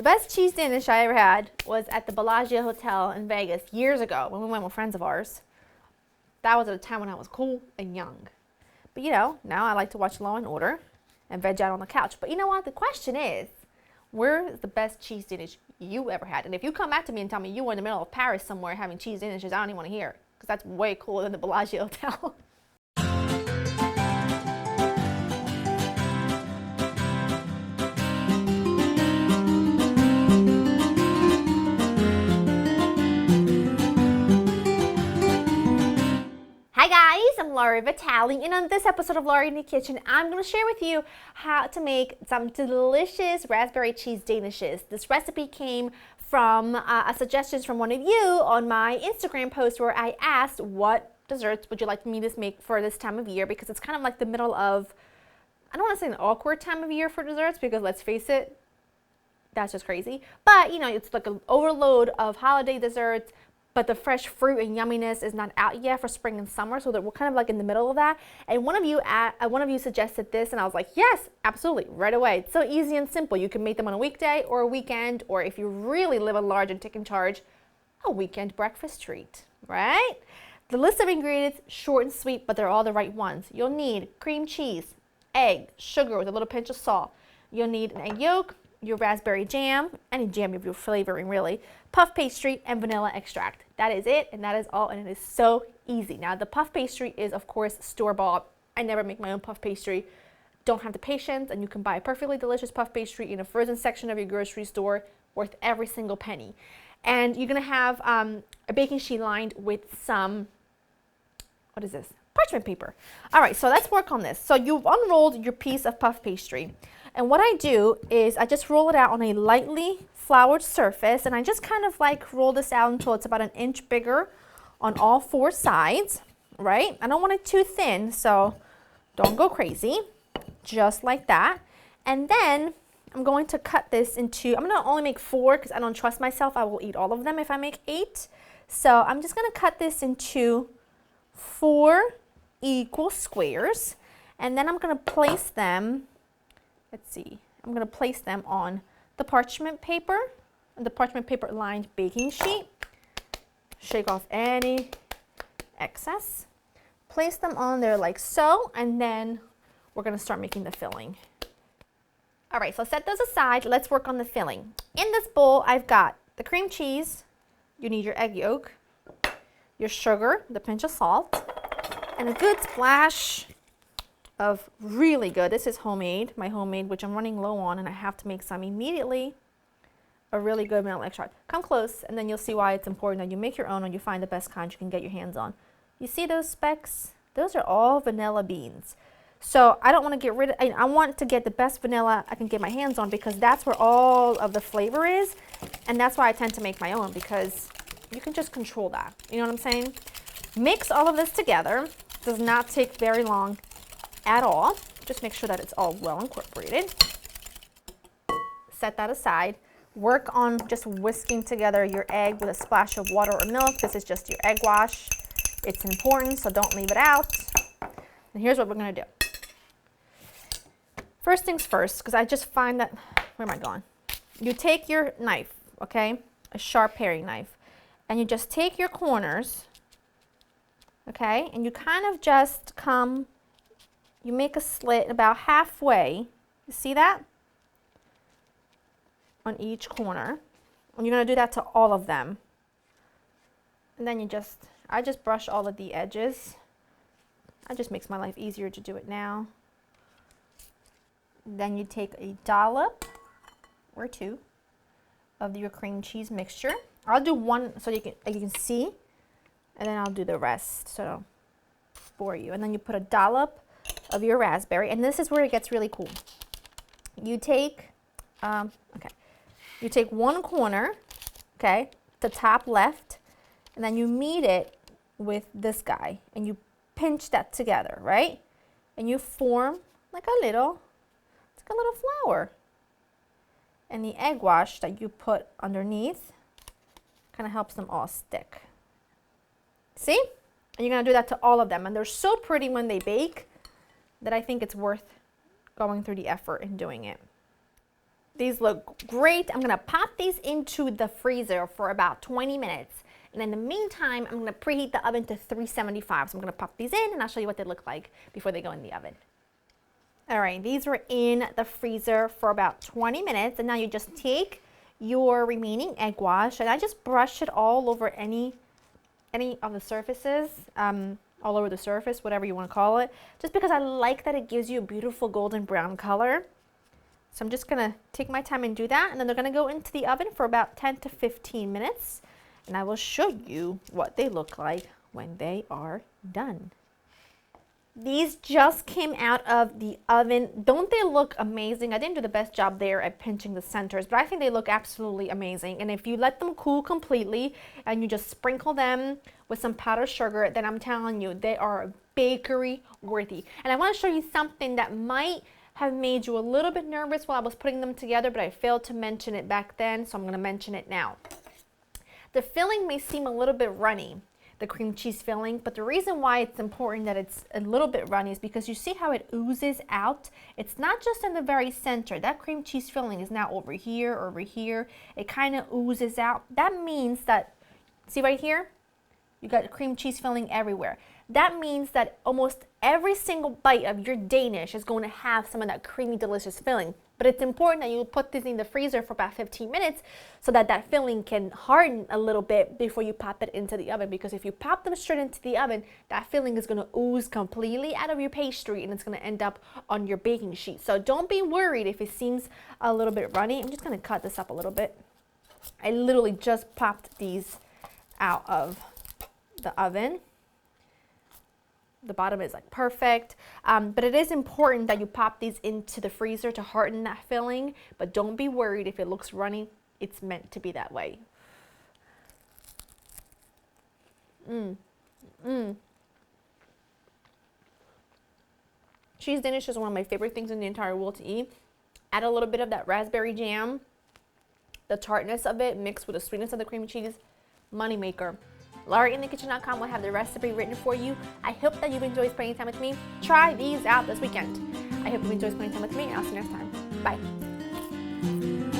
The best cheese Danish I ever had was at the Bellagio Hotel in Vegas years ago when we went with friends of ours. That was at a time when I was cool and young. But you know, now I like to watch Law and Order and veg out on the couch. But you know what? The question is, where is the best cheese Danish you ever had? And if you come back to me and tell me you were in the middle of Paris somewhere having cheese Danishes, I don't even want to hear it, because that's way cooler than the Bellagio Hotel. Hi guys, I'm Laurie Vitale, and on this episode of Laurie in the Kitchen, I'm going to share with you how to make some delicious raspberry cheese Danishes. This recipe came from a suggestion from one of you on my Instagram post where I asked what desserts would you like me to make for this time of year, because it's kind of like the middle of, I don't want to say an awkward time of year for desserts, because let's face it, that's just crazy. But you know, it's like an overload of holiday desserts, but the fresh fruit and yumminess is not out yet for spring and summer, so that we're kind of like in the middle of that. And one of you suggested this, and I was like, yes, absolutely, right away. It's so easy and simple. You can make them on a weekday or a weekend, or if you really live a large and taking charge, a weekend breakfast treat, right? The list of ingredients, short and sweet, but they're all the right ones. You'll need cream cheese, egg, sugar with a little pinch of salt. You'll need an egg yolk, your raspberry jam, any jam of your flavoring really, puff pastry, and vanilla extract. That is it, and that is all, and it is so easy. Now the puff pastry is of course store-bought. I never make my own puff pastry. Don't have the patience, and you can buy a perfectly delicious puff pastry in a frozen section of your grocery store worth every single penny. And you're gonna have a baking sheet lined with some, what is this? Parchment paper. All right, so let's work on this. So you've unrolled your piece of puff pastry. And what I do is I just roll it out on a lightly floured surface, and I just kind of like roll this out until it's about an inch bigger on all four sides, right? I don't want it too thin, so don't go crazy, just like that. And then I'm going to cut this into, I'm gonna only make 4 because I don't trust myself. I will eat all of them if I make 8. So I'm just gonna cut this into 4 equal squares, and then I'm gonna place them, let's see, I'm going to place them on the parchment paper lined baking sheet. Shake off any excess. Place them on there like so, and then we're going to start making the filling. All right, so set those aside. Let's work on the filling. In this bowl, I've got the cream cheese. You need your egg yolk, your sugar, the pinch of salt, and a good splash of really good, this is homemade, my homemade, which I'm running low on, and I have to make some immediately, a really good vanilla extract. Come close, and then you'll see why it's important that you make your own and you find the best kind you can get your hands on. You see those specks? Those are all vanilla beans. So I don't want to get rid of, I want to get the best vanilla I can get my hands on, because that's where all of the flavor is, and that's why I tend to make my own, because you can just control that. You know what I'm saying? Mix all of this together. Does not take very long at all. Just make sure that it's all well incorporated. Set that aside. Work on just whisking together your egg with a splash of water or milk. This is just your egg wash. It's important, so don't leave it out. And here's what we're going to do. First things first, because I just find that, where am I going? You take your knife, okay, a sharp paring knife, and you just take your corners, okay, and you kind of just come, you make a slit about halfway. You see that? On each corner. And you're going to do that to all of them. And then I just brush all of the edges. It just makes my life easier to do it now. Then you take a dollop or 2 of your cream cheese mixture. I'll do 1 so you can see, and then I'll do the rest so for you. And then you put a dollop of your raspberry, and this is where it gets really cool. You take, you take 1 corner, okay, the top left, and then you meet it with this guy, and you pinch that together, right? And you form like a little flower. And the egg wash that you put underneath kind of helps them all stick. See? And you're gonna do that to all of them, and they're so pretty when they bake that I think it's worth going through the effort in doing it. These look great. I'm gonna pop these into the freezer for about 20 minutes. And in the meantime, I'm gonna preheat the oven to 375. So I'm gonna pop these in and I'll show you what they look like before they go in the oven. All right, these were in the freezer for about 20 minutes. And now you just take your remaining egg wash and I just brush it all over any of the surfaces, all over the surface, whatever you wanna call it. Just because I like that it gives you a beautiful golden brown color. So I'm just gonna take my time and do that, and then they're gonna go into the oven for about 10 to 15 minutes, and I will show you what they look like when they are done. These just came out of the oven. Don't they look amazing? I didn't do the best job there at pinching the centers, but I think they look absolutely amazing. And if you let them cool completely and you just sprinkle them with some powdered sugar, then I'm telling you, they are bakery worthy. And I wanna show you something that might have made you a little bit nervous while I was putting them together, but I failed to mention it back then, so I'm going to mention it now. The filling may seem a little bit runny, the cream cheese filling, but the reason why it's important that it's a little bit runny is because you see how it oozes out? It's not just in the very center. That cream cheese filling is now over here. It kind of oozes out. That means that, see right here? You got cream cheese filling everywhere. That means that almost every single bite of your Danish is going to have some of that creamy, delicious filling. But it's important that you put this in the freezer for about 15 minutes so that that filling can harden a little bit before you pop it into the oven. Because if you pop them straight into the oven, that filling is going to ooze completely out of your pastry and it's going to end up on your baking sheet. So don't be worried if it seems a little bit runny. I'm just going to cut this up a little bit. I literally just popped these out of the oven. The bottom is like perfect, but it is important that you pop these into the freezer to harden that filling, but don't be worried if it looks runny. It's meant to be that way. Cheese Danish is one of my favorite things in the entire world to eat. Add a little bit of that raspberry jam, the tartness of it mixed with the sweetness of the cream cheese, money maker. LauraInTheKitchen.com will have the recipe written for you. I hope that you've enjoyed spending time with me. Try these out this weekend. I hope you enjoyed spending time with me, and I'll see you next time. Bye.